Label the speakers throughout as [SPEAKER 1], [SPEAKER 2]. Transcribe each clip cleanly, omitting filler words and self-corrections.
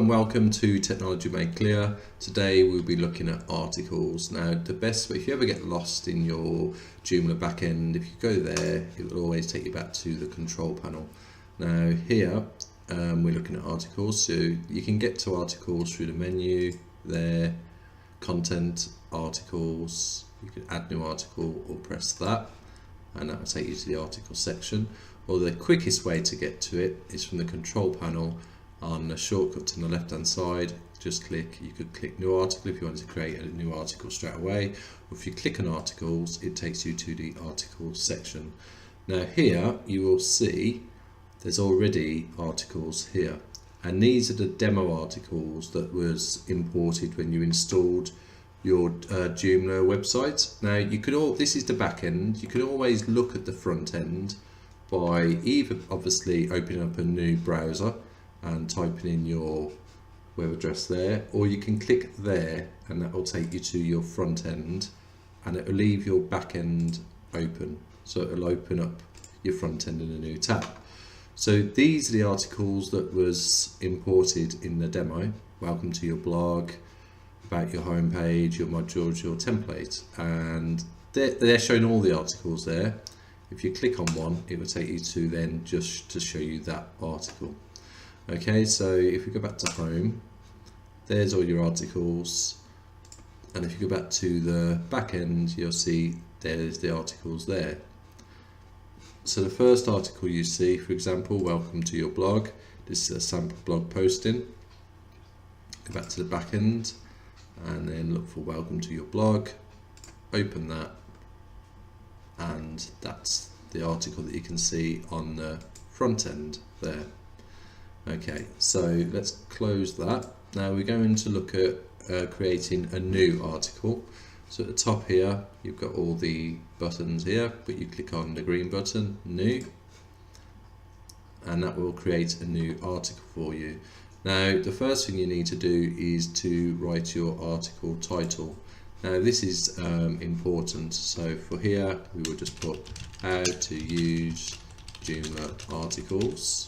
[SPEAKER 1] and welcome to Technology Made Clear. Today we'll be looking at articles. Now the best way, if you ever get lost in your Joomla backend, if you go there, it will always take you back to the control panel. Now here we're looking at articles, so you can get to articles through the menu there, content, articles, you can add new article or press that and that will take you to the article section. Or the quickest way to get to it is from the control panel. On the shortcut to the left hand side, just click, you could click new article if you wanted to create a new article straight away, or if you click on articles it takes you to the articles section. Now here you will see there's already articles here, and these are the demo articles that was imported when you installed your Joomla website. Now you could this is the back end, you can always look at the front end by either obviously opening up a new browser and typing in your web address there, or you can click there and that will take you to your front end and it will leave your back end open, so it will open up your front end in a new tab. So these are the articles that was imported in the demo. Welcome to your blog, about your homepage, your modules, your template, and they're showing all the articles there. If you click on one, it will take you to then just to show you that article. Okay, so if we go back to home, there's all your articles, and if you go back to the back end, you'll see there's the articles there. So the first article you see, for example, welcome to your blog, this is a sample blog posting. Go back to the back end and then look for welcome to your blog, open that, and that's the article that you can see on the front end there. Okay, so let's close that. Now we're going to look at creating a new article. So at the top here you've got all the buttons here, but you click on the green button, new, and that will create a new article for you. Now the first thing you need to do is to write your article title. Now this is important, so for here we will just put how to use Joomla articles.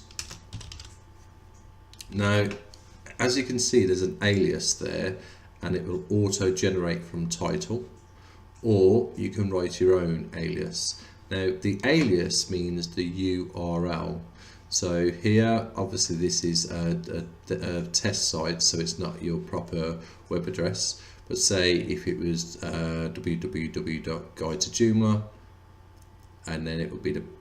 [SPEAKER 1] Now as you can see there's an alias there and it will auto generate from title, or you can write your own alias. Now the alias means the URL. So here obviously this is a test site, so it's not your proper web address, but say if it was www.guide-to-Joomla, and then it would be the /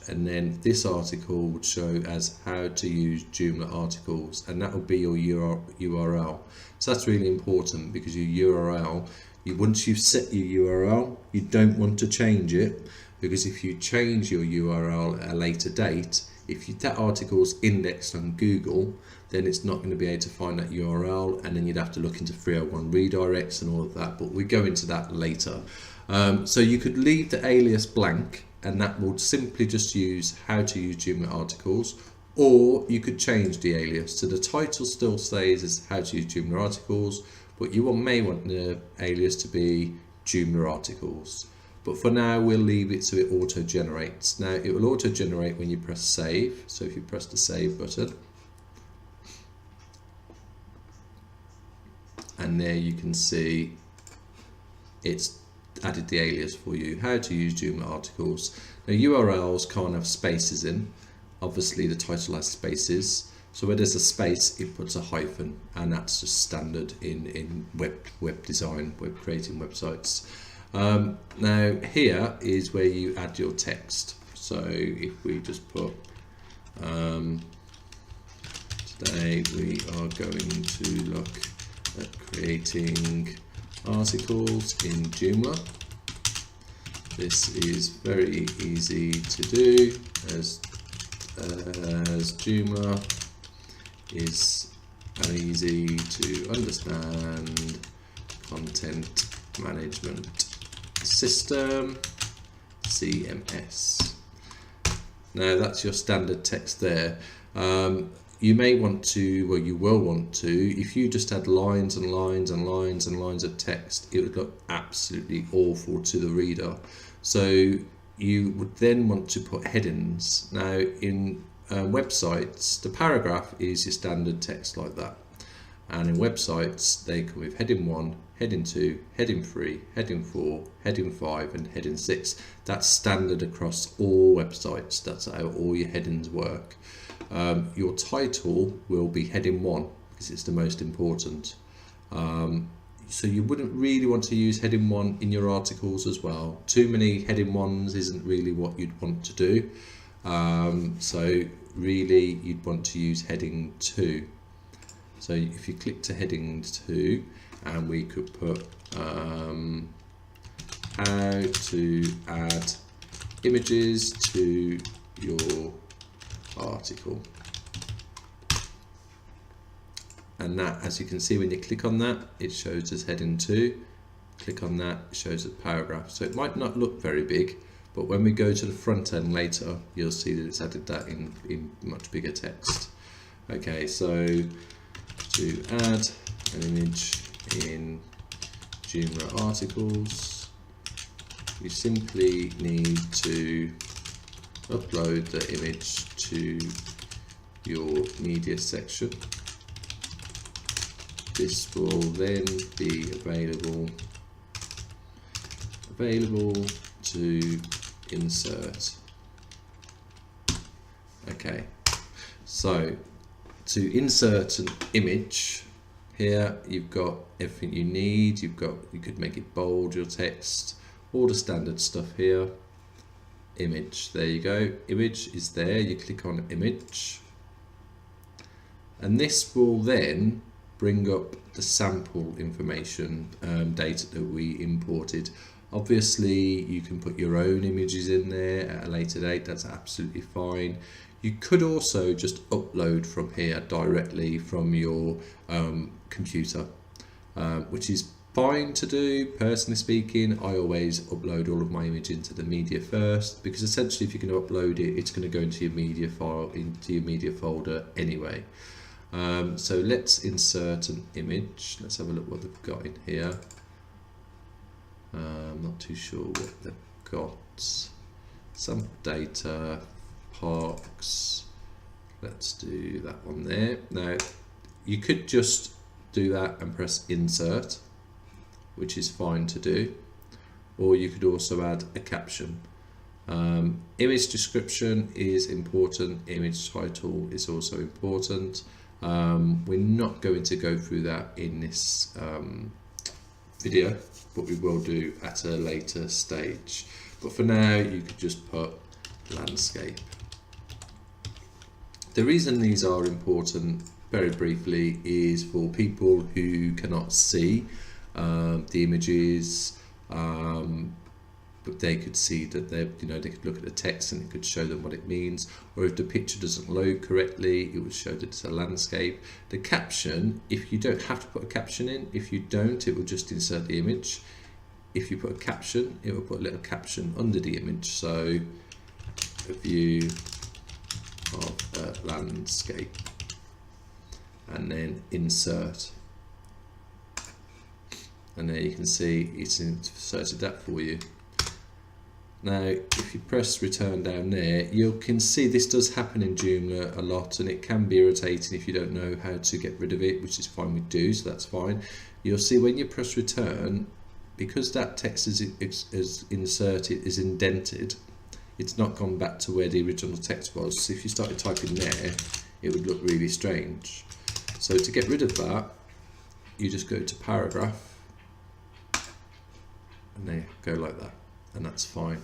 [SPEAKER 1] and then this article would show as how to use Joomla articles, and that would be your URL. So that's really important, because your URL, once you've set your URL, you don't want to change it, because if you change your URL at a later date, if that article's indexed on Google, then it's not going to be able to find that URL, and then you'd have to look into 301 redirects and all of that, but we go into that later. So you could leave the alias blank, and that will simply just use how to use Joomla articles, or you could change the alias. So the title still stays as how to use Joomla articles, but you may want the alias to be Joomla articles. But for now we'll leave it so it auto generates. Now it will auto generate when you press save, so if you press the save button, and there you can see it's added the alias for you, how to use Joomla articles. Now URLs can't have spaces in, obviously the title has spaces, so where there's a space it puts a hyphen, and that's just standard in web design, web creating websites. Now here is where you add your text. So if we just put today we are going to look at creating articles in Joomla. This is very easy to do as Joomla is an easy to understand content management system, CMS. Now that's your standard text there. You may want to, well you will want to, if you just had lines and lines and lines and lines of text, it would look absolutely awful to the reader. So you would then want to put headings. Now in websites, the paragraph is your standard text like that. And in websites, they come with heading 1, heading 2, heading 3, heading 4, heading 5, and heading 6. That's standard across all websites. That's how all your headings work. Your title will be heading 1 because it's the most important. So you wouldn't really want to use heading 1 in your articles as well. Too many heading 1s isn't really what you'd want to do. So really you'd want to use heading 2. So if you click to heading 2, and we could put how to add images to your article. And that, as you can see, when you click on that, it shows as heading 2. Click on that, it shows as paragraph. So it might not look very big, but when we go to the front end later, you'll see that it's added that in much bigger text. Okay, so to add an image in Joomla articles, you simply need to upload the image to your media section. This will then be available to insert. Okay, so to insert an image, here you've got everything you need. You could make it bold, your text, all the standard stuff here. Image, there you go. Image is there. You click on image, and this will then bring up the sample information data that we imported. Obviously you can put your own images in there at a later date, that's absolutely fine. You could also just upload from here directly from your computer, which is fine to do. Personally speaking, I always upload all of my image into the media first, because essentially if you're going to upload it, it's going to go into your media file, into your media folder anyway. So let's insert an image. Let's have a look what they've got in here. I'm not too sure what they've got. Some data, parks. Let's do that one there. Now, you could just do that and press insert, which is fine to do. Or you could also add a caption. Image description is important. Image title is also important. We're not going to go through that in this video, but we will do at a later stage. But for now, you could just put landscape. The reason these are important, very briefly, is for people who cannot see the images, but they could see that they could look at the text and it could show them what it means. Or if the picture doesn't load correctly, it would show that it's a landscape. The caption, if you don't have to put a caption in, if you don't, it will just insert the image. If you put a caption, it will put a little caption under the image. So a view of a landscape, and then insert. And there you can see it's inserted that for you. Now, if you press return down there, you can see this does happen in Joomla a lot, and it can be irritating if you don't know how to get rid of it, which is fine, we do, so that's fine. You'll see when you press return, because that text is inserted, is indented, it's not gone back to where the original text was. So if you started typing there, it would look really strange. So to get rid of that, you just go to paragraph, and there, go like that. And that's fine.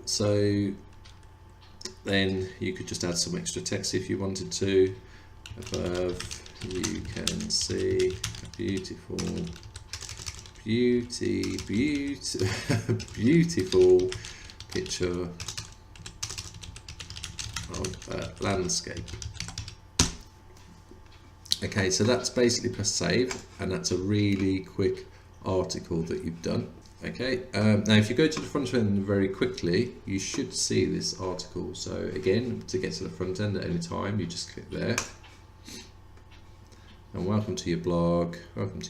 [SPEAKER 1] So then you could just add some extra text if you wanted to. Above you can see a beautiful picture of a landscape. Okay, so that's basically press save, and that's a really quick article that you've done. Okay, now if you go to the front end very quickly, you should see this article. So again, to get to the front end at any time, you just click there. And welcome to your blog, about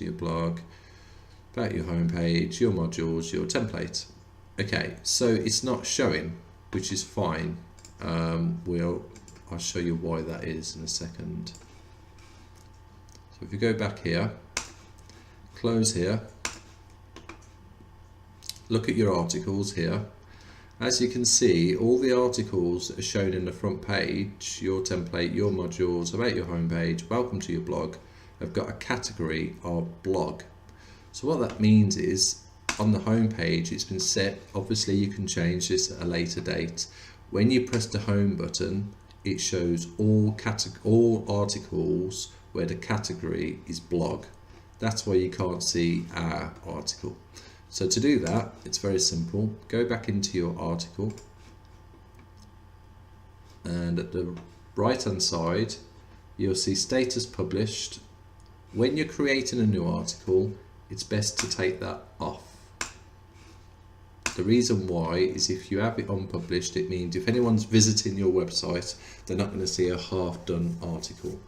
[SPEAKER 1] your homepage, your modules, your template. Okay, so it's not showing, which is fine. I'll show you why that is in a second. So if you go back here, close here, look at your articles here. As you can see, all the articles that are shown in the front page, your template, your modules, about your homepage, welcome to your blog, have got a category of blog. So what that means is, on the home page, it's been set. Obviously you can change this at a later date. When you press the home button, it shows all articles where the category is blog. That's why you can't see our article. So to do that, it's very simple. Go back into your article, and at the right hand side you'll see status published. When you're creating a new article, it's best to take that off. The reason why is if you have it unpublished, it means if anyone's visiting your website, they're not going to see a half done article.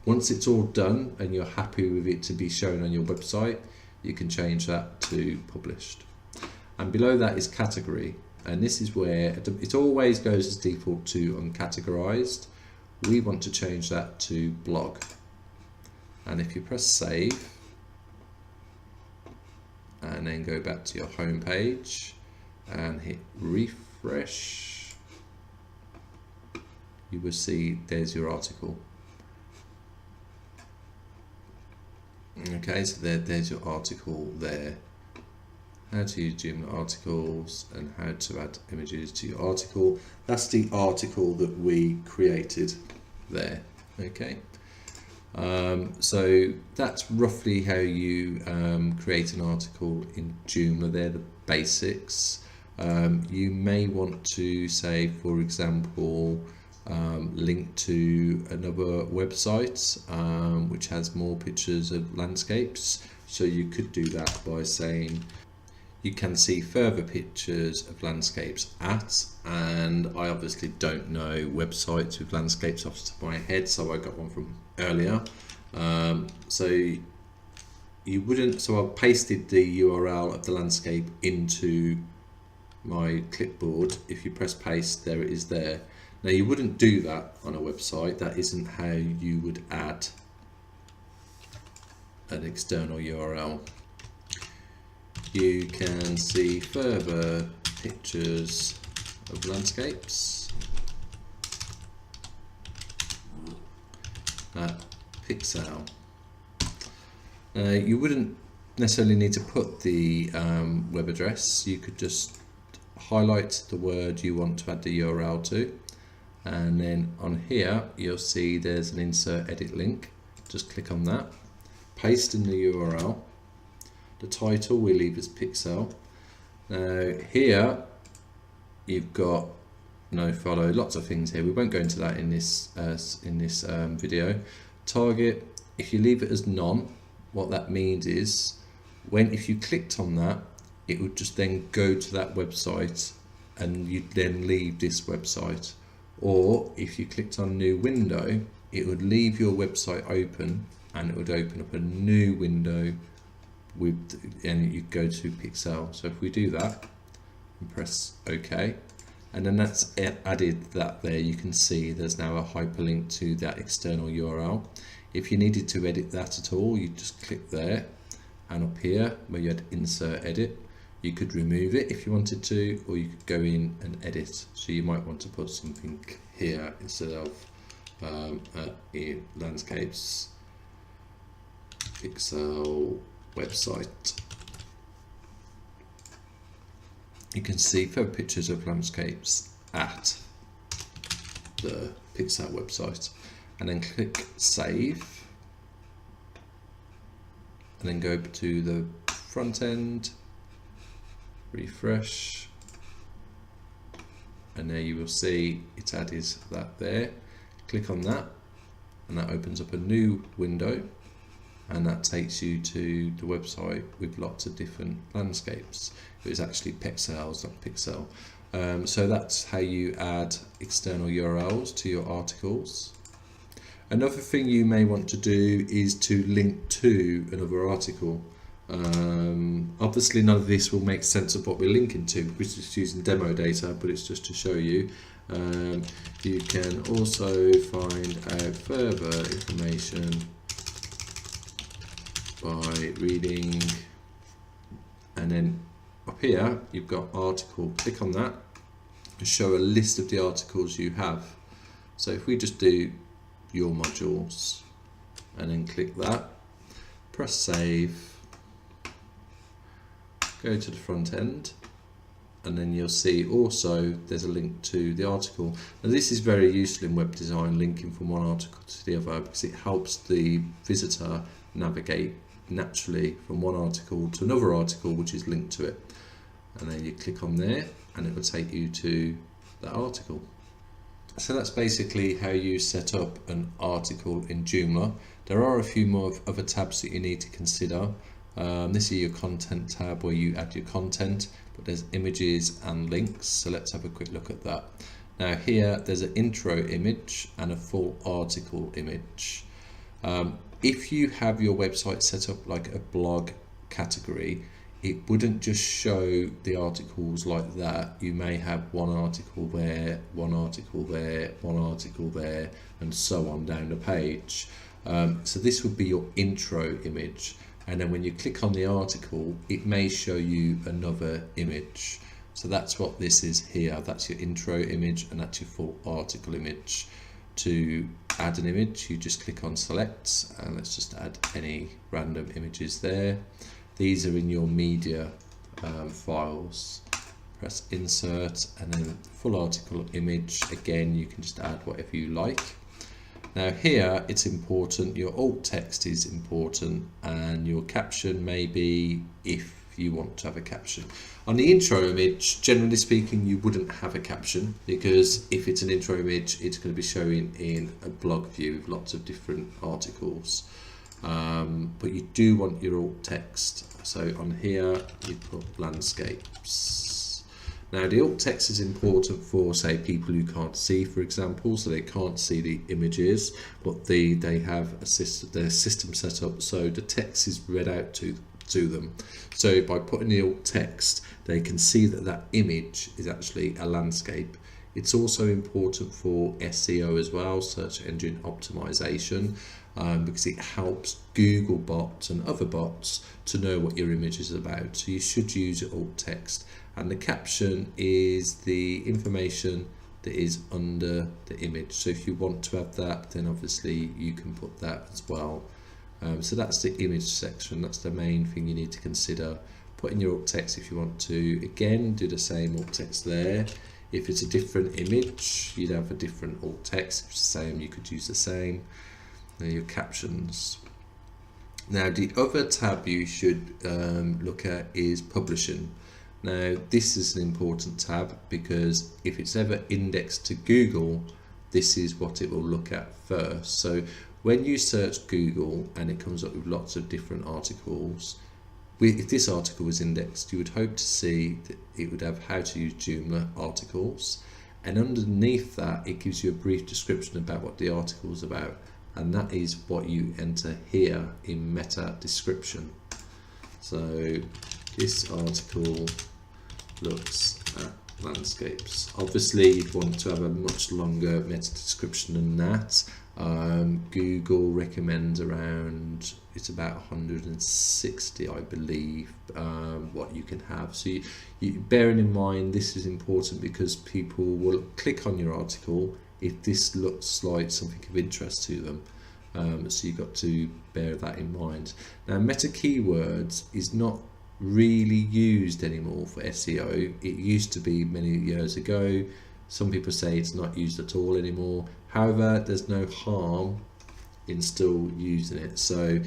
[SPEAKER 1] Once it's all done and you're happy with it to be shown on your website, you can change that to published. And below that is category, and this is where it always goes as default to uncategorized. We want to change that to blog. And if you press save and then go back to your home page and hit refresh, you will see there's your article. Okay, so there's your article there. How to use Joomla articles and how to add images to your article. That's the article that we created there. Okay, so that's roughly how you create an article in Joomla. They're the basics. You may want to say, for example, link to another website which has more pictures of landscapes. So you could do that by saying you can see further pictures of landscapes at, and I obviously don't know websites with landscapes off the top of my head, so I got one from earlier. So you wouldn't, so I've pasted the URL of the landscape into my clipboard. If you press paste, there it is there. Now you wouldn't do that on a website. That isn't how you would add an external URL. You can see further pictures of landscapes at Pixel. You wouldn't necessarily need to put the web address. You could just highlight the word you want to add the URL to, and then on here you'll see there's an insert edit link. Just click on that, paste in the URL. The title we'll leave as Pixel. Now here you've got no follow, lots of things here. We won't go into that in this video. Target, if you leave it as none, what that means is if you clicked on that, it would just then go to that website and you'd then leave this website. Or if you clicked on new window, it would leave your website open and it would open up a new window and you'd go to Pixel. So if we do that and press OK, and then that's added that there, you can see there's now a hyperlink to that external URL. If you needed to edit that at all, you just click there, and up here where you had insert edit, you could remove it if you wanted to, or you could go in and edit. So you might want to put something here instead of in landscapes Pixel website. You can see further pictures of landscapes at the Pixel website, and then click save, and then go to the front end, refresh, and there you will see it's added that there. Click on that and that opens up a new window, and that takes you to the website with lots of different landscapes. It was actually pixels, not pixel. So that's how you add external URLs to your articles. Another thing you may want to do is to link to another article. Obviously none of this will make sense of what we're linking to because it's using demo data, but it's just to show you. You can also find out further information by reading, and then up here you've got article. Click on that to show a list of the articles you have. So if we just do your modules and then click that, press save, go to the front end, and then you'll see also there's a link to the article. Now this is very useful in web design, linking from one article to the other, because it helps the visitor navigate naturally from one article to another article which is linked to it. And then you click on there and it will take you to that article. So that's basically how you set up an article in Joomla. There are a few more other tabs that you need to consider. This is your content tab where you add your content, but there's images and links, so let's have a quick look at that. Now here there's an intro image and a full article image. If you have your website set up like a blog category, it wouldn't just show the articles like that. You may have one article there, one article there, one article there, and so on down the page. So this would be your intro image, and then when you click on the article it may show you another image. So that's what this is here. That's your intro image and that's your full article image. To add an image you just click on select, and let's just add any random images there. These are in your media files. Press insert and then full article image. Again, you can just add whatever you like. Now here it's important, your alt text is important, and your caption may be if you want to have a caption. On the intro image, generally speaking, you wouldn't have a caption, because if it's an intro image it's going to be showing in a blog view with lots of different articles. But you do want your alt text. So on here you put landscapes. Now the alt text is important for, say, people who can't see, for example, so they can't see the images, but they have their system set up so the text is read out to them. So by putting the alt text they can see that that image is actually a landscape. It's also important for SEO as well, search engine optimization, because it helps Google bots and other bots to know what your image is about. So you should use your alt text, and the caption is the information that is under the image. So if you want to have that, then obviously you can put that as well. So that's the image section. That's the main thing you need to consider. Put in your alt text if you want to. Again, do the same alt text there. If it's a different image, you'd have a different alt text. If it's the same, you could use the same. Now your captions. Now the other tab you should look at is publishing. Now this is an important tab because if it's ever indexed to Google, this is what it will look at first. So when you search Google and it comes up with lots of different articles, if this article was indexed, you would hope to see that it would have how to use Joomla articles, and underneath that it gives you a brief description about what the article is about, and that is what you enter here in meta description. So this article looks at landscapes. Obviously you'd want to have a much longer meta description than that. Google recommends around, it's about 160 I believe, what you can have. So bearing in mind this is important because people will click on your article if this looks like something of interest to them. So you've got to bear that in mind. Now meta keywords is not really used anymore for SEO. It used to be many years ago. Some people say it's not used at all anymore. However, there's no harm in still using it. So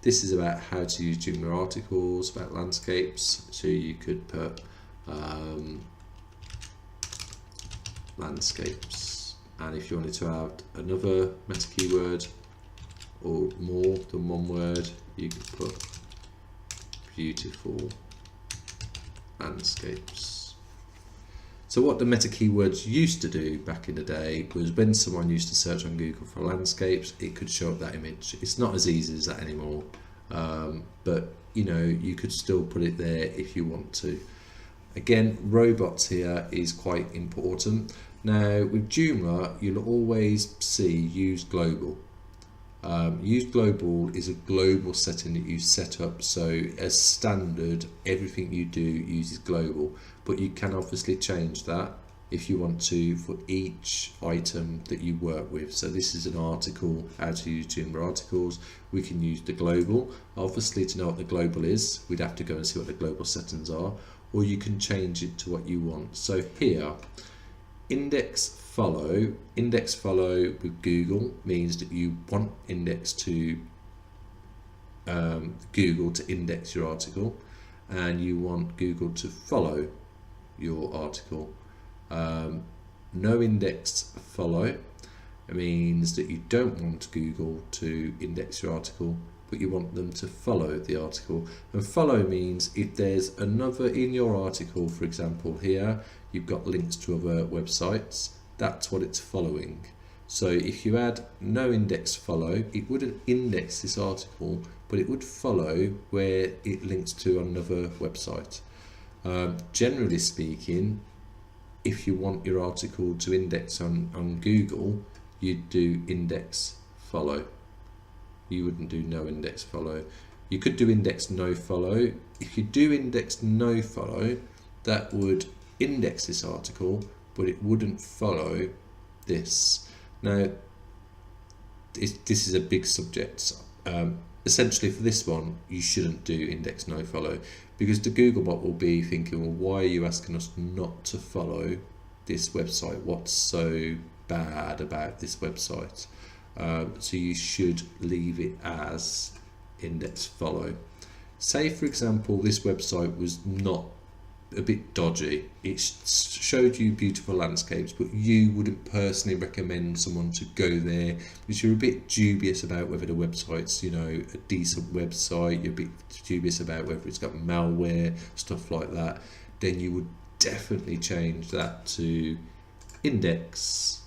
[SPEAKER 1] this is about how to use Joomla articles, about landscapes. So you could put landscapes, and if you wanted to add another meta keyword or more than one word, you could put beautiful landscapes. So what the meta keywords used to do back in the day was when someone used to search on Google for landscapes, it could show up that image. It's not as easy as that anymore, but you know, you could still put it there if you want to. Again, robots here is quite important. Now with Joomla, you'll always see use global. Use global is a global setting that you set up, so as standard everything you do uses global, but you can obviously change that if you want to for each item that you work with. So this is an article, how to use Joomla articles. We can use the global. Obviously, to know what the global is, we'd have to go and see what the global settings are, or you can change it to what you want. So here, index follow with Google means that you want index to Google to index your article, and you want Google to follow your article. No index follow means that you don't want Google to index your article, but you want them to follow the article. And follow means if there's another in your article, for example here, you've got links to other websites, that's what it's following. So if you add no index follow, it wouldn't index this article, but it would follow where it links to another website. Generally speaking, if you want your article to index on Google, you'd do index follow. You wouldn't do no index follow. You could do index no follow. If you do index no follow, that would index this article, but it wouldn't follow this. Now, this is a big subject. Essentially for this one, you shouldn't do index no follow, because the Googlebot will be thinking, well, why are you asking us not to follow this website? What's so bad about this website? So you should leave it as index follow. Say for example this website was not a bit dodgy, it showed you beautiful landscapes, but you wouldn't personally recommend someone to go there because you're a bit dubious about whether the website's, you know, a decent website, you're a bit dubious about whether it's got malware, stuff like that, then you would definitely change that to index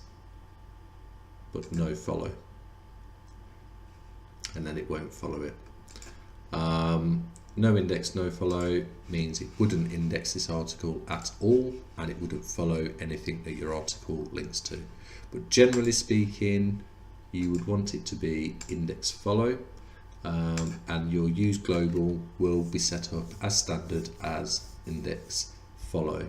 [SPEAKER 1] but no follow, and then it won't follow it. No index, no follow means it wouldn't index this article at all, and it wouldn't follow anything that your article links to. But generally speaking, you would want it to be index follow, and your use global will be set up as standard as index follow.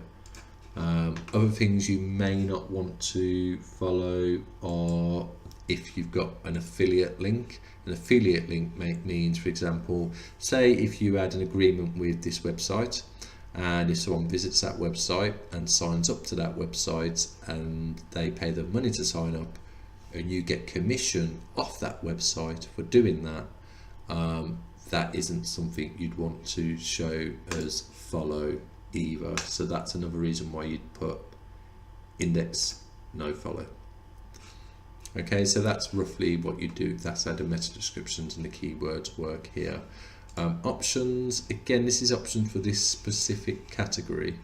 [SPEAKER 1] Other things you may not want to follow are if you've got an affiliate link. An affiliate link means, for example, say if you had an agreement with this website, and if someone visits that website and signs up to that website and they pay the money to sign up, and you get commission off that website for doing that, that isn't something you'd want to show as follow either. So that's another reason why you'd put index no follow. Okay, so that's roughly what you do. That's how the meta descriptions and the keywords work here. Options, again, this is options for this specific category.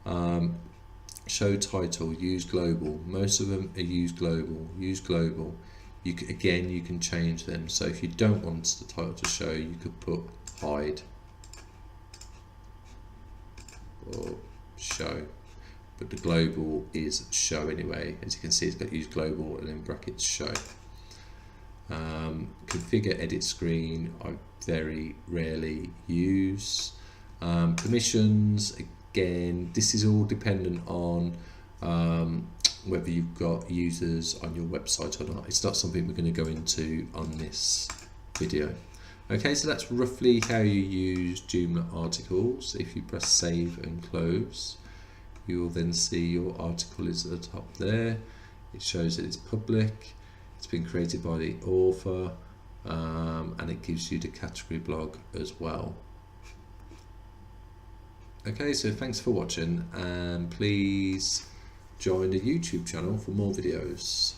[SPEAKER 1] Show title, use global. Most of them are use global, use global. You can change them. So if you don't want the title to show, you could put hide or show. But the global is show anyway. As you can see, it's got use global and then brackets show. Configure edit screen, I very rarely use. Permissions, again, this is all dependent on whether you've got users on your website or not. It's not something we're going to go into on this video. Okay, so that's roughly how you use Joomla articles. If you press save and close, you will then see your article is at the top there. It shows that it's public, it's been created by the author, and it gives you the category blog as well. Okay, so thanks for watching, and please join the YouTube channel for more videos.